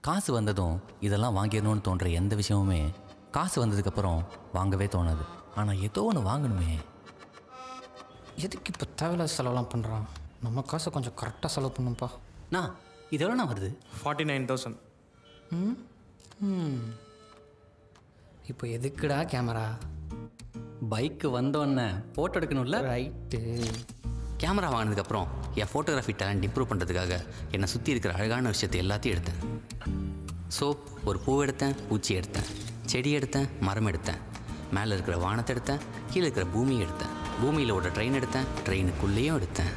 காசு வந்ததும் இதெல்லாம் வாங்கிடணும்னு தோன்ற எந்த விஷயமுமே காசு வந்ததுக்கப்புறம் வாங்கவே தோணாது. ஆனால் ஏதோ ஒன்று வாங்கணுமே. எதுக்கு இப்போ தேவையில்லாத செலவெல்லாம் பண்ணுறான்? நம்ம காசை கொஞ்சம் கரெக்டாக செலவு பண்ணுப்பா. இது எவ்வளோண்ணா வருது? 49,000. இப்போ எதுக்குடா கேமரா? பைக்கு வந்தோடனே ஃபோட்டோ எடுக்கணும்ல. ரைட்டு. கேமரா வாங்கினதுக்கப்புறம் என் ஃபோட்டோகிராஃபி டேலண்ட் இம்ப்ரூவ் பண்ணுறதுக்காக என்னை சுற்றி இருக்கிற அழகான விஷயத்தை எல்லாத்தையும் எடுத்தேன். ஒரு பூ எடுத்தேன், பூச்சி எடுத்தேன், செடி எடுத்தேன், மரம் எடுத்தேன், மேலே இருக்கிற வானத்தை எடுத்தேன், கீழே இருக்கிற பூமியை எடுத்தேன், பூமியில் ஓட ட்ரெயின் எடுத்தேன், ட்ரெயினுக்குள்ளேயும் எடுத்தேன்.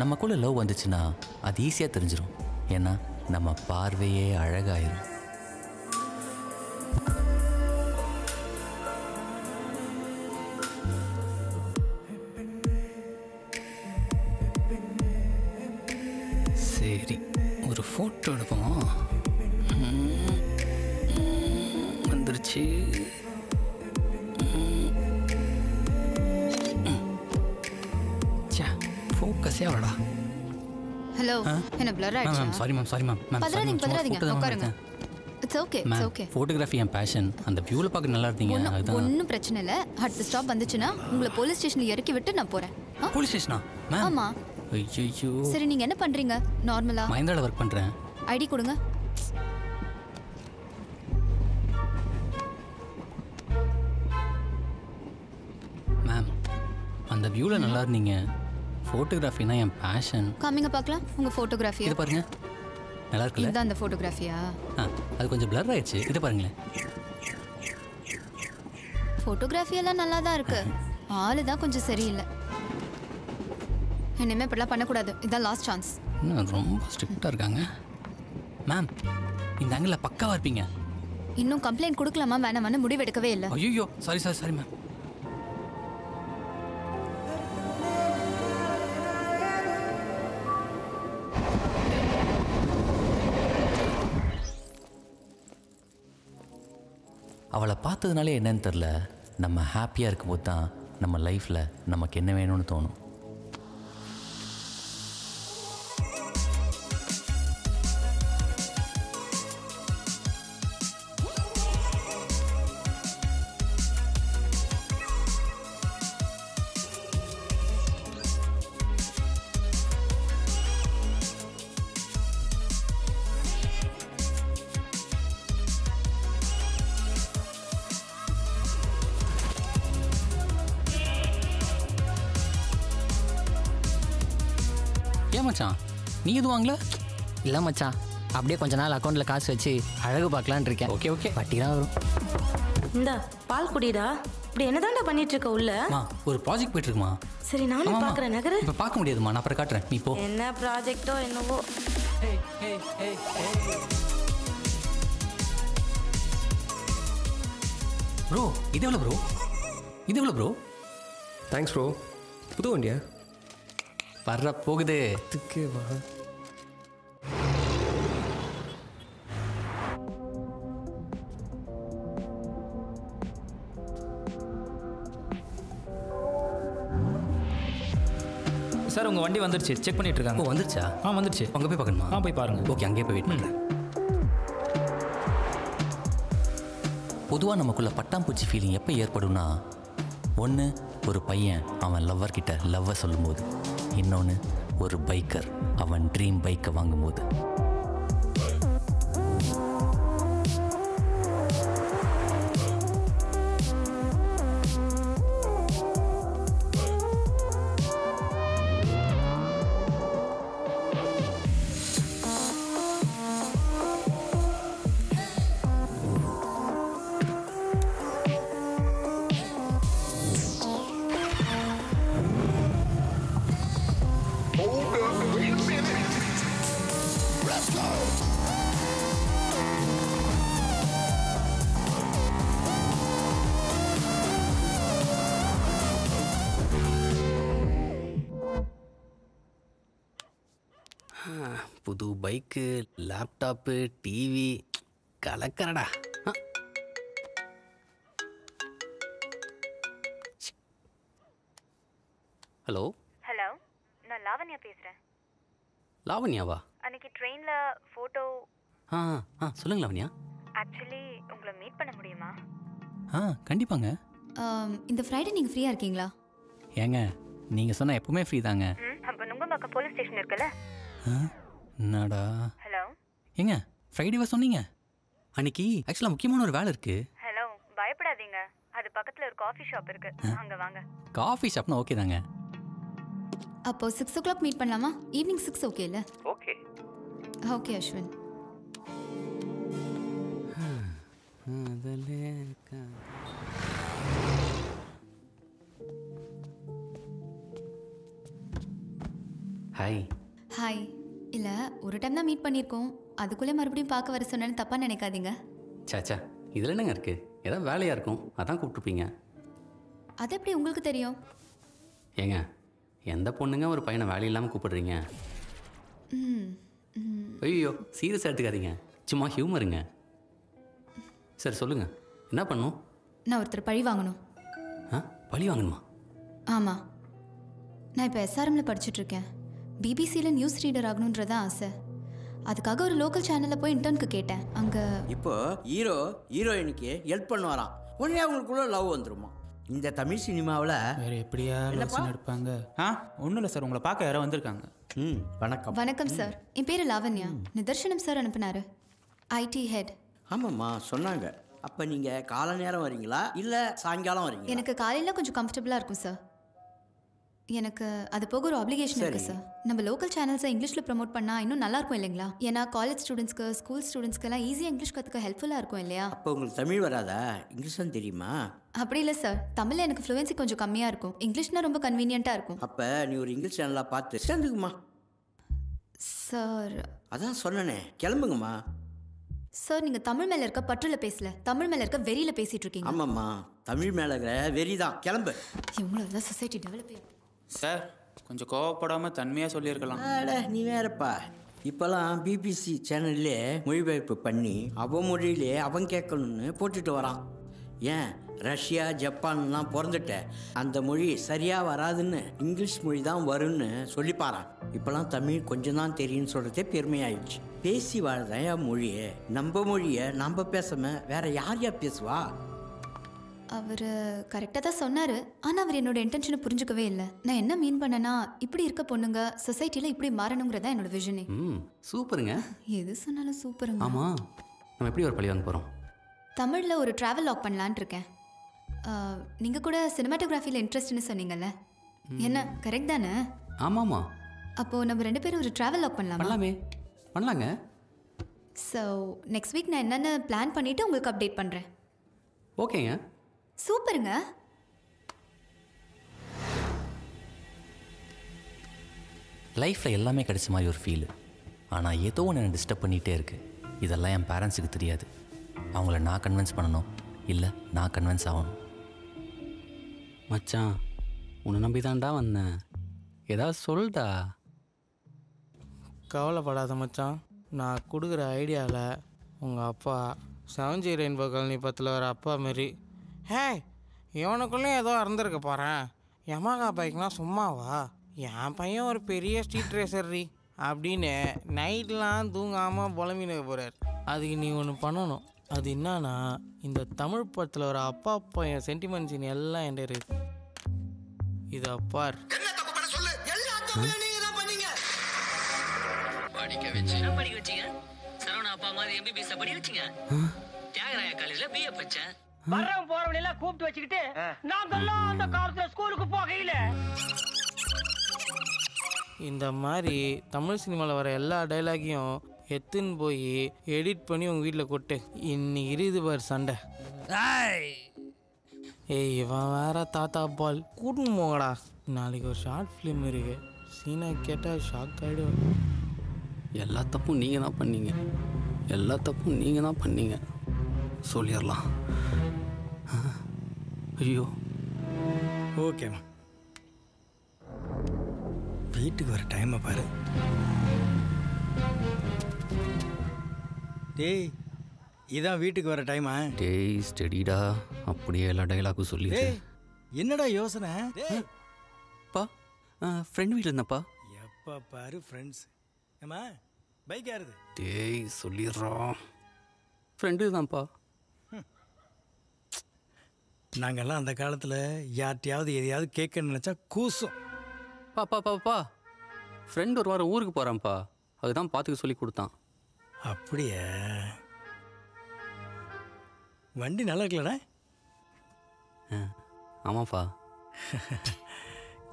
நமக்குள்ள லவ் வந்துச்சுன்னா அது ஈஸியாக தெரிஞ்சிடும். ஏன்னா நம்ம பார்வையே அழகாயிரும். சரி, ஒரு ஃபோட்டோ எடுப்போமா? வந்துருச்சு. ஃபோக்கஸே வரடா. ஹலோ, என்ன பிளர் ஆயிடுச்சா? Ma'am sorry ma'am, sorry ma'am. பதறாதீங்க, உட்காருங்க. It's okay, it's okay. Photography என் பேஷன். அந்த வியூவில் பார்க்க நல்லா இருந்தீங்க. அதுதான். ஒன்றும் பிரச்சனை இல்லை. அடுத்த ஸ்டாப் வந்துச்சுன்னா உங்களை போலீஸ் ஸ்டேஷனில் இறக்கி விட்டு நான் போகிறேன். போலீஸ் ஸ்டேஷனா மேம்? ஆமா. ஐயோ. சரி, நீங்கள் என்ன பண்ணுறீங்க? நார்மலா மஹிந்திராவில் ஒர்க் பண்ணுறேன். ஐடி கொடுங்க. மேம், அந்த வியூவில் நல்லா இருந்தீங்க. ஃபோட்டோகிராஃபினா என் பேஷன். காமிங்க பார்க்கலாம் உங்கள் ஃபோட்டோகிராஃபியை. இது பாருங்க, நல்லா இருக்குல்ல? இதுதான் அந்த ஃபோட்டோகிராஃபியா? அது கொஞ்சம் பிளர் ஆயிடுச்சு. இது பாருங்களேன். ஃபோட்டோகிராஃபி எல்லாம் நல்லா தான் இருக்கு. ஆளு தான் கொஞ்சம் சரியில்லை. இனிமேல் இப்படிலாம் பண்ணக்கூடாது. இதுதான் லாஸ்ட் சான்ஸ். இன்னும் ரொம்ப ஸ்ட்ரிக்டாக இருக்காங்க. மேம், இந்த ஆங்கிளில் பக்காவாக இருப்பீங்க. இன்னும் கம்ப்ளைண்ட் கொடுக்கலாமா வேணாமான்னு முடிவெடுக்கவே இல்லை. ஐயோ, சாரி சாரி சாரி மேம். அவளை பார்த்ததுனாலே என்னன்னு தெரில, நம்ம ஹாப்பியாக இருக்கும்போது தான் நம்ம லைஃப்பில் நமக்கு என்ன வேணும்னு தோணும். ஏன் மச்சான், நீ எதுவும் வாங்கல? இல்லை மச்சான், அப்படியே கொஞ்ச நாள் அக்கௌண்ட்டில் காசு வச்சு அழகு பார்க்கலான்னு இருக்கேன். ஓகே ஓகே, வட்டி தான் வரும். இந்த பால் குடிடா. இப்படி என்னதான்டா பண்ணிட்டு இருக்க உள்ள? ஒரு ப்ராஜெக்ட் போயிட்டு இருக்குமா? சரி, நானும் பார்க்குறேன். நகரு. இப்போ பார்க்க முடியாதுமா, நான் அப்புறம் காட்டுறேன், நீ போ. என்ன ப்ராஜெக்டோ என்னவோ. ப்ரோ, இது எவ்வளோ ப்ரோ? இது எவ்வளோ ப்ரோ? Thanks bro. புது வண்டியா? வர்ற போகுது. வா. சார், உங்கள் வண்டி வந்துருச்சு. செக் பண்ணிட்டு இருக்காங்க. ஓ, வந்துருச்சா? வந்துருச்சு. அங்கே போய் பார்க்கணுமா? போய் பாருங்கள். ஓகே, அங்கேயே போய் வெயிட் பண்ணுறேன். பொதுவாக நமக்குள்ள பட்டாம்பூச்சி ஃபீலிங் எப்போ ஏற்படும்னா, ஒன்று ஒரு பையன் அவன் லவ்வர் கிட்ட லவ்வை சொல்லும்போது, இன்னொன்று ஒரு பைக்கர் அவன் ட்ரீம் பைக்கை வாங்கும்போது. புது பைக்கு, லேப்டாப்பு, டிவி, கலக்கறடா. ஹலோ ஹலோ, நான் லாவண்யா பேசுகிறேன். லாவண்யாவா? அன்னைக்கு ட்ரெயினில் ஃபோட்டோ. ஆ ஆ சொல்லுங்க லாவண்யா. ஆக்சுவலி உங்களை மீட் பண்ண முடியுமா? கண்டிப்பாங்க. இந்த ஃப்ரைடே நீங்கள் ஃப்ரீயாக இருக்கீங்களா? ஏங்க நீங்கள் சொன்னால் எப்பவுமே ஃப்ரீ தாங்க. அப்போ நுங்கம்பாக்கம் போலீஸ் ஸ்டேஷன் இருக்குல்ல? என்னடா ஹலோ ஏங்க ஃப்ரைடேவா சொன்னீங்க? அன்னைக்கு ஆக்சுவலாக முக்கியமான ஒரு வேலை இருக்குது. ஹலோ, பயப்படாதீங்க, அது பக்கத்தில் ஒரு காஃபி ஷாப் இருக்கு, அங்கே வாங்க. காஃபி ஷாப்னா ஓகே தாங்க. அப்போ 6 o'clock மீட் பண்ணலாமா? ஈவினிங் 6 ஓகே இல்லை? Okay okay Ashwin. Hi. Hi. இல்லை, ஒரு டைம் தான் மீட் பண்ணியிருக்கோம், அதுக்குள்ளே மறுபடியும் பார்க்க வர சொன்னேன்னு தப்பாக நினைக்காதீங்க. சாச்சா இதில் என்னங்க இருக்குது? ஏதாவது வேலையாக இருக்கும், அதான் கூப்பிட்ருப்பீங்க. அது எப்படி உங்களுக்கு தெரியும்? ஏங்க எந்த பொண்ணுங்க ஒரு பையனை வேலை இல்லாமல் கூப்பிடுறீங்க? ஐயோ சீரியஸாக எடுத்துக்காதீங்க, சும்மா ஹியூமருங்க. சரி சொல்லுங்கள், என்ன பண்ணும்? நான் ஒருத்தர் பழி வாங்கணும். பழி வாங்கணுமா? ஆமாம், நான் இப்போ எஸ்ஆர்எம்ல படிச்சுட்ருக்கேன். பிபிசியில் நியூஸ் ரீடர் ஆகணுன்றதான் ஆசை. அதுக்காக ஒரு லோக்கல் சேனலில் போய் இன்டர்னுக்கு கேட்டேன். அங்கே இப்போ ஹீரோயினுக்கு ஹெல்ப் பண்ணுவாராம். உடனே அவங்களுக்குள்ள லவ் வந்துருமா? இந்த தமிழ் சினிமாவில் வேறு எப்படியா எடுப்பாங்க? ஒன்றும் இல்லை சார், உங்களை பார்க்க யாரோ வந்திருக்காங்க. வணக்கம். வணக்கம் சார், என் பேர் லாவண்யா. நிதர்ஷனம் சார் அனுப்புனாரு, ஐடி ஹெட். ஆமாம்மா சொன்னாங்க. அப்போ நீங்கள் காலை நேரம் வரீங்களா இல்லை சாயங்காலம் வரீங்களா? எனக்கு காலையில் கொஞ்சம் கம்ஃபர்டபுளாக இருக்கும் சார். எனக்கு அது போக ஒரு ஆப்ளிகேஷன் இருக்குது சார். நம்ம லோக்கல் சேனல்ஸை இங்கிலீஷில் ப்ரமோட் பண்ணால் இன்னும் நல்லாயிருக்கும் இல்லைங்களா? ஏன்னா காலேஜ் ஸ்டூடெண்ட்ஸ்க்கு, ஸ்கூல் ஸ்டூடெண்ட்ஸ்க்கெல்லாம் ஈஸியாக இங்கிலீஷ் கற்றுக்க ஹெல்ப்ஃபுல்லாக இருக்கும் இல்லையா? அப்போ உங்களுக்கு தமிழ் வராதா? இங்கிலீஷ் தான் தெரியுமா? அப்படி இல்லை சார், தமிழில் எனக்கு ஃப்ளூவன்சி கொஞ்சம் கம்மியாக இருக்கும், இங்கிலீஷ்னா ரொம்ப கன்வீனியண்ட்டாக இருக்கும். அப்போ நீ ஒரு இங்கிலீஷ் சேனலாக பார்த்து சேர்ந்துக்குமா? சார் அதான் சொன்னனே, கிளம்புங்கம்மா. சார் நீங்கள் தமிழ் மேலே இருக்க பற்றில் பேசல, தமிழ் மேலே இருக்க வெறியில் பேசிகிட்டு இருக்கீங்க. ஆமாம்மா, தமிழ் மேலே வெறி தான். கிளம்பு. இவங்கள சொசைட்டி டெவலப் சார் கொஞ்சம் கோவப்படாமல் தன்மையாக சொல்லியிருக்கலாம். நீ வேறப்பா. இப்போல்லாம் பிபிசி சேனல்லே மொழிபெயர்ப்பு பண்ணி அவன் மொழியிலே அவன் கேட்கணும்னு போட்டுட்டு வரான். ஏன் ரஷ்யா ஜப்பான்லாம் பிறந்துட்ட அந்த மொழி சரியாக வராதுன்னு இங்கிலீஷ் மொழி தான் வரும்னு சொல்லிப்பாரான். இப்போல்லாம் தமிழ் கொஞ்சம் தான் தெரியும்னு சொல்கிறதே பெருமையாயிடுச்சு. பேசி வாழ்தான் என் மொழியை, நம்ம மொழியை நம்ம பேசாமல் வேற யார் பேசுவா? அவர் கரெக்டாக தான் சொன்னார், ஆனால் அவர் என்னோட இன்டென்ஷனை புரிஞ்சுக்கவே இல்லை. நான் என்ன மீன் பண்ணேன்னா, இப்படி இருக்க பொண்ணுங்க சொசைட்டியில் இப்படி மாறணுங்கிறதா என்னோட விஷனே. சூப்பருங்க. எது சொன்னாலும் சூப்பருங்க. ஆமாம், நம்ம எப்படி ஒரு பழி வாங்க போகிறோம்? தமிழில் ஒரு ட்ராவல் லாக் பண்ணலான் இருக்கேன். நீங்கள் கூட சினிமாட்டோகிராஃபியில் இன்ட்ரெஸ்ட்னு சொன்னீங்கல்ல, என்ன கரெக்ட் தானே? ஆமாம்மா. அப்போது நம்ம 2 பேரும் ஒரு ட்ராவல் லாக் பண்ணலாமே. பண்ணலாங்க. ஸோ நெக்ஸ்ட் வீக் நான் என்னென்ன பிளான் பண்ணிவிட்டு உங்களுக்கு அப்டேட் பண்ணுறேன். ஓகேங்க. சூப்பருங்க. லைஃப்பில் எல்லாமே கிடைச்ச மாதிரி ஒரு ஃபீலு. ஆனால் ஏதோ ஒன்று என்னை டிஸ்டர்ப் பண்ணிகிட்டே இருக்குது. இதெல்லாம் என் பேரண்ட்ஸுக்கு தெரியாது. அவங்கள நான் கன்வின்ஸ் பண்ணணும், இல்லை நான் கன்வின்ஸ் ஆகணும். மச்சான் உன்னை நம்பி தான்டா வந்தேன், ஏதாவது சொல்டா. கவலைப்படாத மச்சான், நான் கொடுக்குற ஐடியாவில் உங்கள் அப்பா 7G ரெயின்போ காலனி பத்தில் வர அப்பா மாரி. ஹே, இவனுக்குள்ளேயும் ஏதோ இறந்துருக்க போகிறேன். யமாகா பைக்லாம் சும்மாவா? என் பையன் ஒரு பெரிய ஸ்ட்ரீட் ரேசர்ரி அப்படின்னு நைட்லாம் தூங்காமல் புலம்பின்னு போகிறார். அதுக்கு நீ ஒன்று பண்ணணும். அது என்னன்னா, இந்த தமிழ் படத்தில் ஒரு அப்பா பையன் சென்டிமெண்ட் சீன் எல்லாம் என்கிட்ட இருக்கு. இது அப்பார் படிக்க வச்சீங்க. சரவணா அப்பா மாதிரி எம்பிபிஎஸ் படிக்க வச்சீங்க. தியாகராய காலேஜ்ல பிஏ படிச்சேன். வர்றவன் போறவன் எல்லாம் கூப்பிட்டு வச்சுக்கிட்டு நாங்கெல்லாம் அந்த காலத்துல ஸ்கூலுக்கு போகையில. இந்த மாதிரி தமிழ் சினிமாவில் வர எல்லா டைலாகையும் எடுத்துன்னு போய் எடிட் பண்ணி உங்கள் வீட்டில் கொட்டு. இன்னைக்கு இருக்குது பார் சண்டை. ஏய், இவன் வேற தாத்தா பால் கூட்டுன்னு போங்கடா. நாளைக்கு ஒரு ஷார்ட் ஃபிலிம் இருக்கு, சீனா கேட்டால் ஷாக் ஆகிடும். எல்லா தப்பும் நீங்கள் தான் பண்ணீங்க, எல்லா தப்பும் நீங்கள் தான் பண்ணீங்க சொல்லிடலாம். ஐயோ ஓகேம்மா, வீட்டுக்கு வர டைமை பாரு. டேய், இதான் வீட்டுக்கு வர டைமா? டேய் ஸ்டெடிடா, அப்படியே எல்லா டைலாக்கும் சொல்லி. என்னடா யோசனை? பா ஃப்ரெண்ட் வீட்டில் இருந்தப்பா. எப்போ பாரு ஃப்ரெண்ட்ஸ். ஏமா பைக் யாருது? டேய் சொல்லிடுறோம், ஃப்ரெண்டு தான்ப்பா. நாங்கள்லாம் அந்த காலத்தில் யார்கிட்டையாவது எதையாவது கேட்க நினச்சா கூசும். பாப்பா ஃப்ரெண்ட் ஒரு வாரம் ஊருக்கு போகிறான்ப்பா, அதுதான் பார்த்துக்க சொல்லி கொடுத்தான். அப்படியே? வண்டி நல்லா இருக்கலடா? ஆமாப்பா.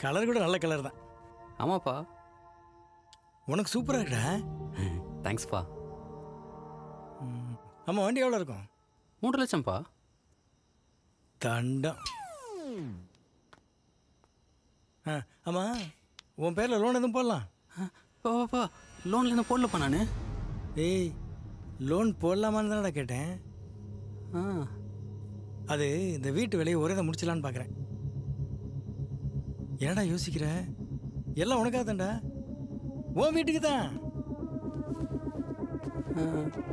கலர் கூட நல்ல கலர் தான். ஆமாப்பா. உனக்கு சூப்பராக இருக்கா. தேங்க்ஸ்ப்பா. ஆமாம், வண்டி எவ்வளோ இருக்கும்? 3 லட்சம்ப்பா. தண்டம். ஆமாம், உன் பேரில் லோன் எதுவும் போடலாம்? பாப்பா லோனில் என்ன போடலப்பா நான். ஏய், லோன் போடலாமான்னு தானடா கேட்டேன். அது இந்த வீட்டு வேலையை ஒரே தான் முடிச்சலான்னு பார்க்குறேன். என்னடா யோசிக்கிற? எல்லாம் உனக்காக தான்டா, உன் வீட்டுக்கு தான்.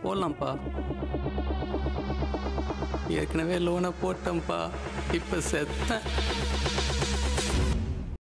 போடலாம்ப்பா. ஏற்கனவே லோனை போட்டேன்ப்பா, இப்போ செத்தேன்.